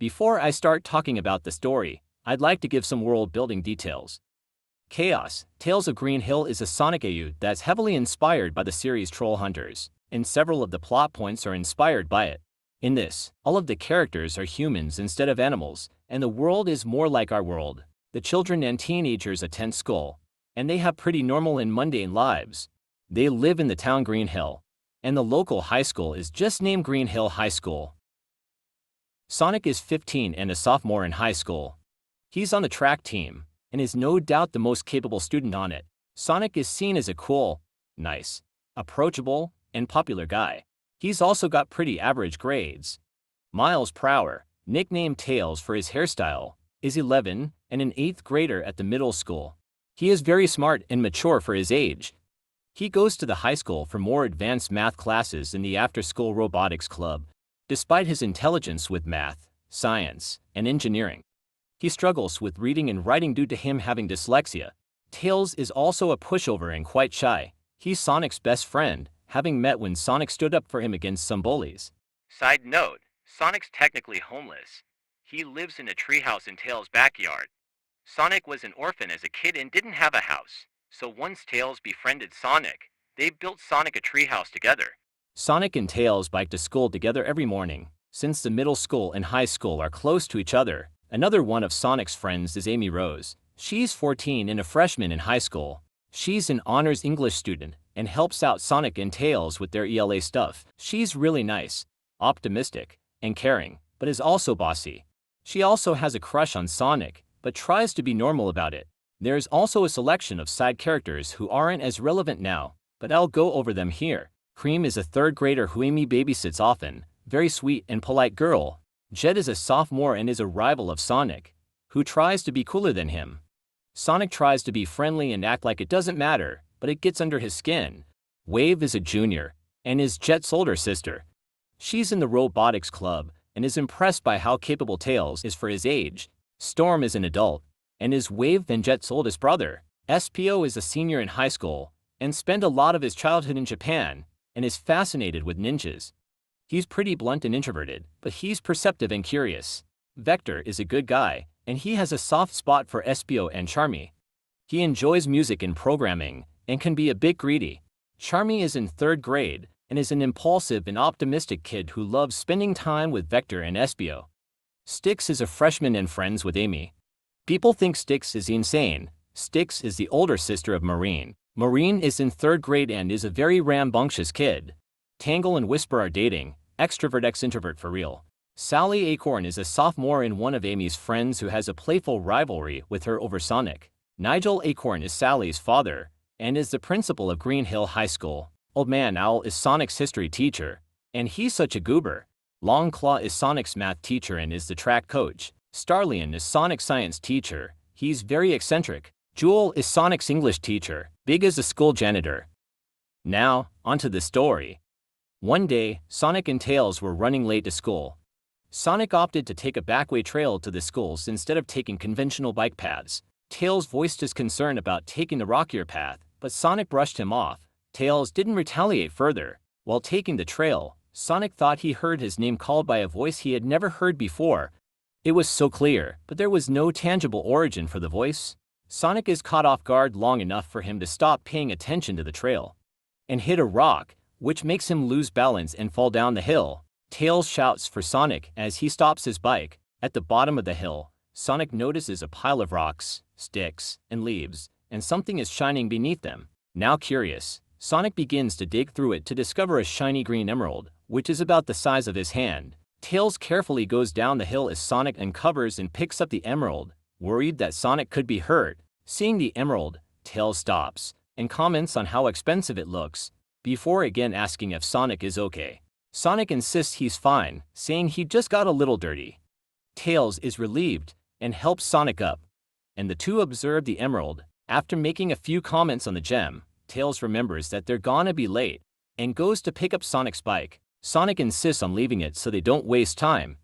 Before I start talking about the story, I'd like to give some world-building details. Chaos, Talesof Green Hill is a Sonic ALOUD that's heavily inspired by the series Troll Hunters, and several of the plot points are inspired by it. In this, all of the characters are humans instead of animals, and the world is more like our world. The children and teenagers attend school, and they have pretty normal and mundane lives. They live in the town Green Hill, and the local high school is just named Green Hill High School. Sonic is 15 and a sophomore in high school. He's on the track team, and is no doubt the most capable student on it. Sonic is seen as a cool, nice, approachable, and popular guy. He's also got pretty average grades. Miles per hour, nicknamed Tails for his hairstyle, is 11 and an 8th grader at the middle school. He is very smart and mature for his age. He goes to the high school for more advanced math classes in the after-school robotics club. Despite his intelligence with math, science, and engineering, he struggles with reading and writing due to him having dyslexia. Tails is also a pushover and quite shy. He's Sonic's best friend, having met when Sonic stood up for him against some bullies. Side note, Sonic's technically homeless. He lives in a treehouse in Tails' backyard. Sonic was an orphan as a kid and didn't have a house, so once Tails befriended Sonic, they built Sonic a treehouse together. Sonic and Tails bike to school together every morning. Since the middle school and high school are close to each other, another one of Sonic's friends is Amy Rose. She's 14 and a freshman in high school. She's an honors English student and helps out Sonic and Tails with their ELA stuff. She's really nice, optimistic, and caring, but is also bossy. She also has a crush on Sonic, but tries to be normal about it. There's also a selection of side characters who aren't as relevant now, but I'll go over them here. Cream is a 3rd grader who Amy babysits often, very sweet and polite girl. Jet is a sophomore and is a rival of Sonic, who tries to be cooler than him. Sonic tries to be friendly and act like it doesn't matter, but it gets under his skin. Wave is a junior, and is Jet's older sister. She's in the robotics club, and is impressed by how capable Tails is for his age. Storm is an adult, and is Wave and Jet's oldest brother. SPO is a senior in high school, and spent a lot of his childhood in Japan, and is fascinated with ninjas. He's pretty blunt and introverted, but he's perceptive and curious. Vector is a good guy, and he has a soft spot for SPO and Charmy. He enjoys music and programming, and can be a bit greedy. Charmy is in 3rd grade, and is an impulsive and optimistic kid who loves spending time with Vector and SPO. Styx is a freshman and friends with Amy. People think Styx is insane. Styx is the older sister of Marine. Marine is in 3rd grade and is a very rambunctious kid. Tangle and Whisper are dating, extrovert ex-introvert for real. Sally Acorn is a sophomore and one of Amy's friends who has a playful rivalry with her over Sonic. Nigel Acorn is Sally's father, and is the principal of Green Hill High School. Old Man Owl is Sonic's history teacher, and he's such a goober. Longclaw is Sonic's math teacher and is the track coach. Starlion is Sonic's science teacher. He's very eccentric. Jewel is Sonic's English teacher. Big is a school janitor. Now, onto the story. One day, Sonic and Tails were running late to school. Sonic opted to take a backway trail to the schools instead of taking conventional bike paths. Tails voiced his concern about taking the rockier path, but Sonic brushed him off. Tails didn't retaliate further. While taking the trail, Sonic thought he heard his name called by a voice he had never heard before. It was so clear, but there was no tangible origin for the voice. Sonic is caught off guard long enough for him to stop paying attention to the trail and hit a rock, which makes him lose balance and fall down the hill. Tails shouts for Sonic as he stops his bike. At the bottom of the hill, Sonic notices a pile of rocks, sticks, and leaves, and something is shining beneath them. Now curious, Sonic begins to dig through it to discover a shiny green emerald, which is about the size of his hand. Tails carefully goes down the hill as Sonic uncovers and picks up the emerald, worried that Sonic could be hurt. Seeing the emerald, Tails stops and comments on how expensive it looks, before again asking if Sonic is okay. Sonic insists he's fine, saying he just got a little dirty. Tails is relieved and helps Sonic up, and the two observe the emerald. After making a few comments on the gem, Tails remembers that they're gonna be late and goes to pick up Sonic's bike. Sonic insists on leaving it so they don't waste time.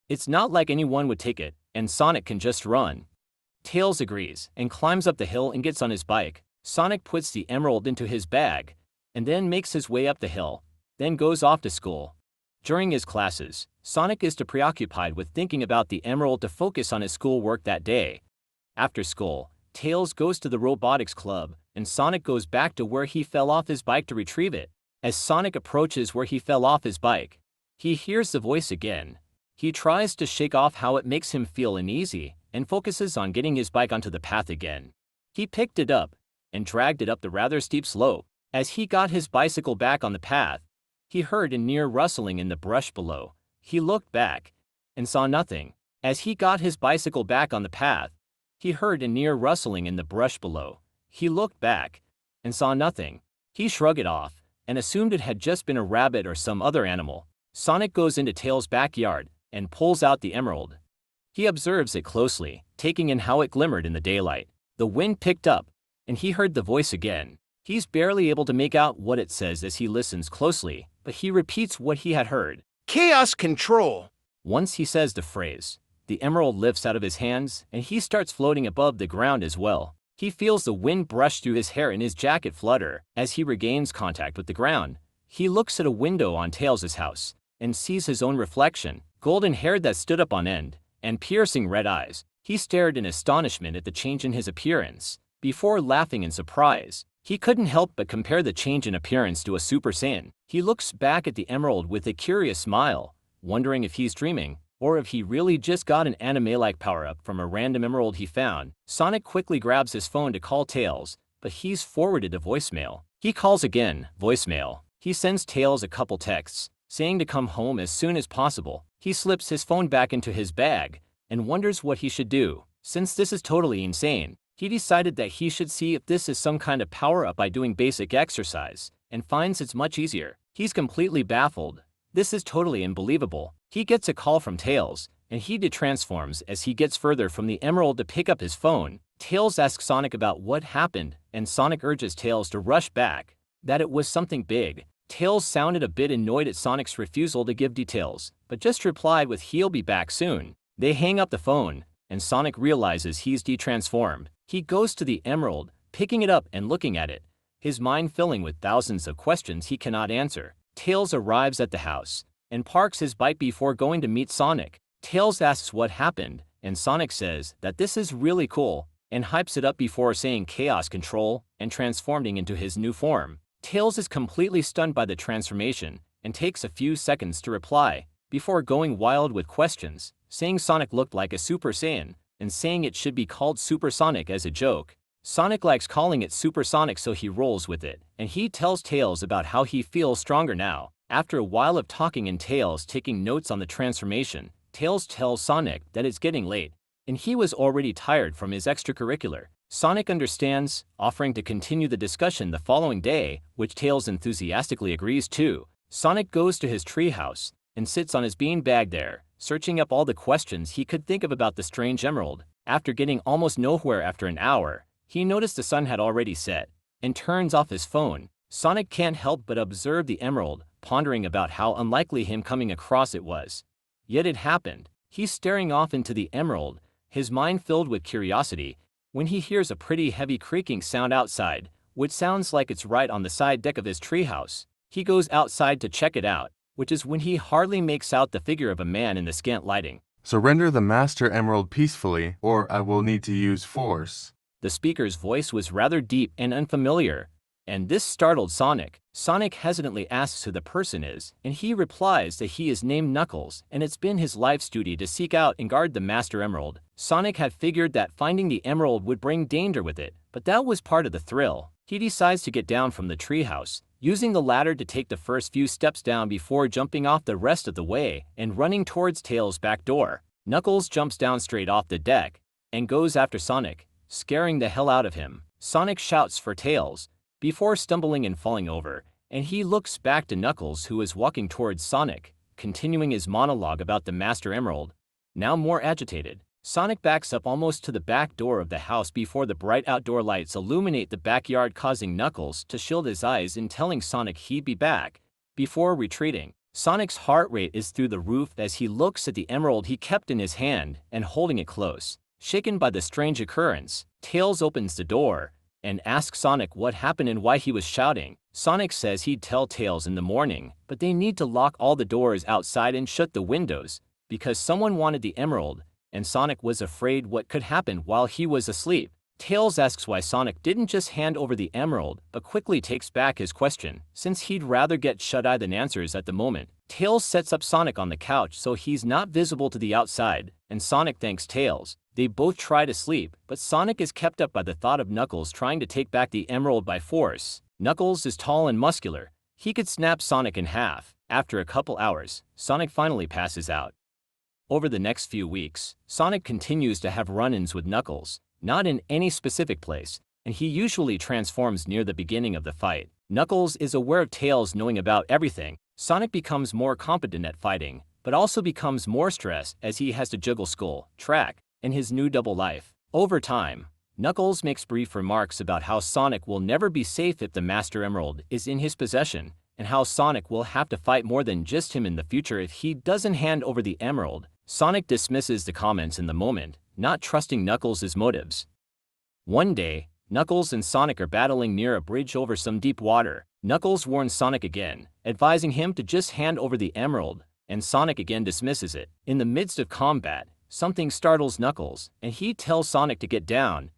It's not like anyone would take it, and Sonic can just run. Tails agrees and climbs up the hill and gets on his bike. Sonic puts the emerald into his bag and then makes his way up the hill, then goes off to school. During his classes, Sonic is too preoccupied with thinking about the emerald to focus on his schoolwork that day. After school, Tails goes to the robotics club, and Sonic goes back to where he fell off his bike to retrieve it. As Sonic approaches where he fell off his bike, he hears the voice again. He tries to shake off how it makes him feel uneasy and focuses on getting his bike onto the path again. He picked it up and dragged it up the rather steep slope. As he got his bicycle back on the path, he heard a near rustling in the brush below. He looked back and saw nothing. As he got his bicycle back on the path, he heard a near rustling in the brush below. He looked back and saw nothing. He shrugged it off and assumed it had just been a rabbit or some other animal. Sonic goes into Tails' backyard and pulls out the emerald. He observes it closely, taking in how it glimmered in the daylight. The wind picked up, and he heard the voice again. He's barely able to make out what it says as he listens closely, but he repeats what he had heard. Chaos control. Once he says the phrase, the emerald lifts out of his hands, and he starts floating above the ground as well. He feels the wind brush through his hair and his jacket flutter. As he regains contact with the ground, he looks at a window on Tails' house and sees his own reflection, golden hair that stood up on end, and piercing red eyes. He stared in astonishment at the change in his appearance, before laughing in surprise. He couldn't help but compare the change in appearance to a Super Saiyan. He looks back at the emerald with a curious smile, wondering if he's dreaming, or if he really just got an anime-like power-up from a random emerald he found. Sonic quickly grabs his phone to call Tails, but he's forwarded to voicemail. He calls again, voicemail. He sends Tails a couple texts, saying to come home as soon as possible. He slips his phone back into his bag and wonders what he should do. Since this is totally insane, he decided that he should see if this is some kind of power-up by doing basic exercise, and finds it's much easier. He's completely baffled. This is totally unbelievable. He gets a call from Tails, and he detransforms as he gets further from the emerald to pick up his phone. Tails asks Sonic about what happened, and Sonic urges Tails to rush back, that it was something big. Tails sounded a bit annoyed at Sonic's refusal to give details, but just replied with he'll be back soon. They hang up the phone, and Sonic realizes he's detransformed. He goes to the emerald, picking it up and looking at it, his mind filling with thousands of questions he cannot answer. Tails arrives at the house and parks his bike before going to meet Sonic. Tails asks what happened, and Sonic says that this is really cool and hypes it up before saying chaos control and transforming into his new form. Tails is completely stunned by the transformation and takes a few seconds to reply before going wild with questions, saying Sonic looked like a Super Saiyan and saying it should be called Supersonic as a joke. Sonic likes calling it Supersonic, so he rolls with it, and he tells Tails about how he feels stronger now. After a while of talking and Tails taking notes on the transformation, Tails tells Sonic that it's getting late, and he was already tired from his extracurricular. Sonic understands, offering to continue the discussion the following day, which Tails enthusiastically agrees to. Sonic goes to his treehouse and sits on his beanbag there, searching up all the questions he could think of about the strange emerald. After getting almost nowhere after an hour, he noticed the sun had already set, and turns off his phone. Sonic can't help but observe the emerald, pondering about how unlikely him coming across it was. Yet it happened. He's staring off into the emerald, his mind filled with curiosity, when he hears a pretty heavy creaking sound outside, which sounds like it's right on the side deck of his treehouse. He goes outside to check it out, which is when he hardly makes out the figure of a man in the scant lighting. Surrender the Master Emerald peacefully, or I will need to use force. The speaker's voice was rather deep and unfamiliar, and this startled Sonic. Sonic hesitantly asks who the person is, and he replies that he is named Knuckles, and it's been his life's duty to seek out and guard the Master Emerald. Sonic had figured that finding the emerald would bring danger with it, but that was part of the thrill. He decides to get down from the treehouse, using the ladder to take the first few steps down before jumping off the rest of the way and running towards Tails' back door. Knuckles jumps down straight off the deck and goes after Sonic, scaring the hell out of him. Sonic shouts for Tails before stumbling and falling over, and he looks back to Knuckles, who is walking towards Sonic, continuing his monologue about the Master Emerald. Now more agitated, Sonic backs up almost to the back door of the house before the bright outdoor lights illuminate the backyard, causing Knuckles to shield his eyes and telling Sonic he'd be back before retreating. Sonic's heart rate is through the roof as he looks at the emerald he kept in his hand and holding it close. Shaken by the strange occurrence, Tails opens the door and asks Sonic what happened and why he was shouting. Sonic says he'd tell Tails in the morning, but they need to lock all the doors outside and shut the windows because someone wanted the emerald, and Sonic was afraid what could happen while he was asleep. Tails asks why Sonic didn't just hand over the emerald, but quickly takes back his question, since he'd rather get shut-eye than answers at the moment. Tails sets up Sonic on the couch so he's not visible to the outside, and Sonic thanks Tails. They both try to sleep, but Sonic is kept up by the thought of Knuckles trying to take back the emerald by force. Knuckles is tall and muscular. He could snap Sonic in half. After a couple hours, Sonic finally passes out. Over the next few weeks, Sonic continues to have run-ins with Knuckles, not in any specific place, and he usually transforms near the beginning of the fight. Knuckles is aware of Tails knowing about everything. Sonic becomes more competent at fighting, but also becomes more stressed as he has to juggle school, track, and his new double life. Over time, Knuckles makes brief remarks about how Sonic will never be safe if the Master Emerald is in his possession, and how Sonic will have to fight more than just him in the future if he doesn't hand over the emerald. Sonic dismisses the comments in the moment, not trusting Knuckles' motives. One day, Knuckles and Sonic are battling near a bridge over some deep water. Knuckles warns Sonic again, advising him to just hand over the emerald, and Sonic again dismisses it. In the midst of combat, something startles Knuckles, and he tells Sonic to get down,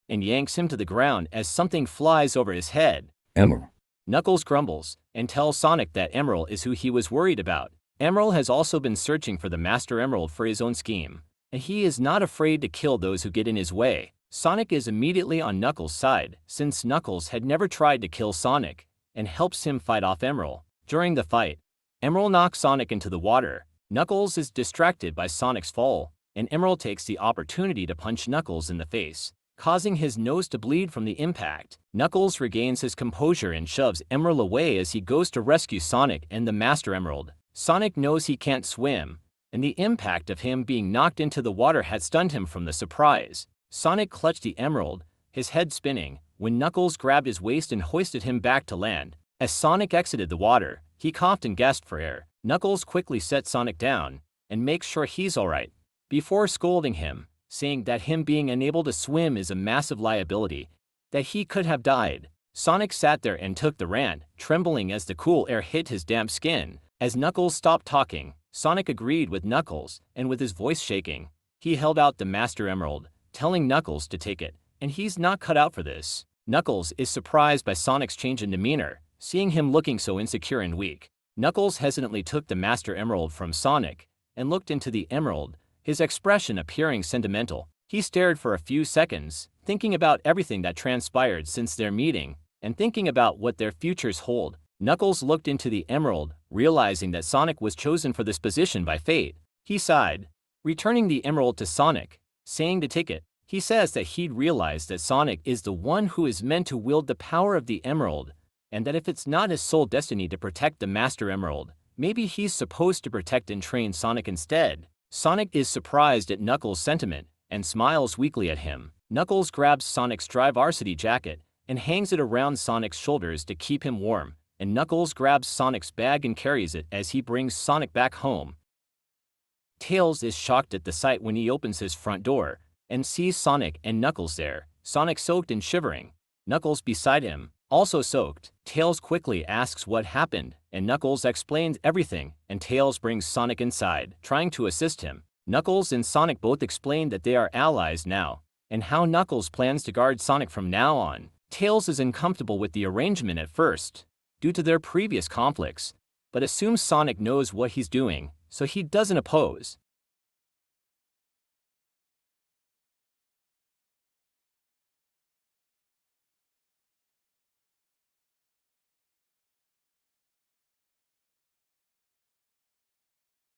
and yanks him to the ground as something flies over his head. Emerald. Knuckles grumbles, and tells Sonic that Emerald is who he was worried about. Emerald has also been searching for the Master Emerald for his own scheme, and he is not afraid to kill those who get in his way. Sonic is immediately on Knuckles' side, since Knuckles had never tried to kill Sonic, and helps him fight off Emerald. During the fight, Emerald knocks Sonic into the water. Knuckles is distracted by Sonic's fall, and Emerald takes the opportunity to punch Knuckles in the face, causing his nose to bleed from the impact. Knuckles regains his composure and shoves Emerald away as he goes to rescue Sonic and the Master Emerald. Sonic knows he can't swim, and the impact of him being knocked into the water had stunned him from the surprise. Sonic clutched the emerald, his head spinning, when Knuckles grabbed his waist and hoisted him back to land. As Sonic exited the water, he coughed and gasped for air. Knuckles quickly sets Sonic down and makes sure he's alright, before scolding him, saying that him being unable to swim is a massive liability, that he could have died. Sonic sat there and took the rant, trembling as the cool air hit his damp skin. As Knuckles stopped talking, Sonic agreed with Knuckles, and with his voice shaking, he held out the Master Emerald, telling Knuckles to take it, and he's not cut out for this. Knuckles is surprised by Sonic's change in demeanor, seeing him looking so insecure and weak. Knuckles hesitantly took the Master Emerald from Sonic, and looked into the emerald, his expression appearing sentimental. He stared for a few seconds, thinking about everything that transpired since their meeting, and thinking about what their futures hold. Knuckles looked into the emerald, realizing that Sonic was chosen for this position by fate. He sighed, returning the emerald to Sonic, saying to take it. He says that he'd realized that Sonic is the one who is meant to wield the power of the emerald, and that if it's not his sole destiny to protect the Master Emerald, maybe he's supposed to protect and train Sonic instead. Sonic is surprised at Knuckles' sentiment, and smiles weakly at him. Knuckles grabs Sonic's dry varsity jacket, and hangs it around Sonic's shoulders to keep him warm, and Knuckles grabs Sonic's bag and carries it as he brings Sonic back home. Tails is shocked at the sight when he opens his front door, and sees Sonic and Knuckles there, Sonic soaked and shivering, Knuckles beside him, also soaked. Tails quickly asks what happened, and Knuckles explains everything, and Tails brings Sonic inside, trying to assist him. Knuckles and Sonic both explain that they are allies now, and how Knuckles plans to guard Sonic from now on. Tails is uncomfortable with the arrangement at first, due to their previous conflicts, but assumes Sonic knows what he's doing, so he doesn't oppose.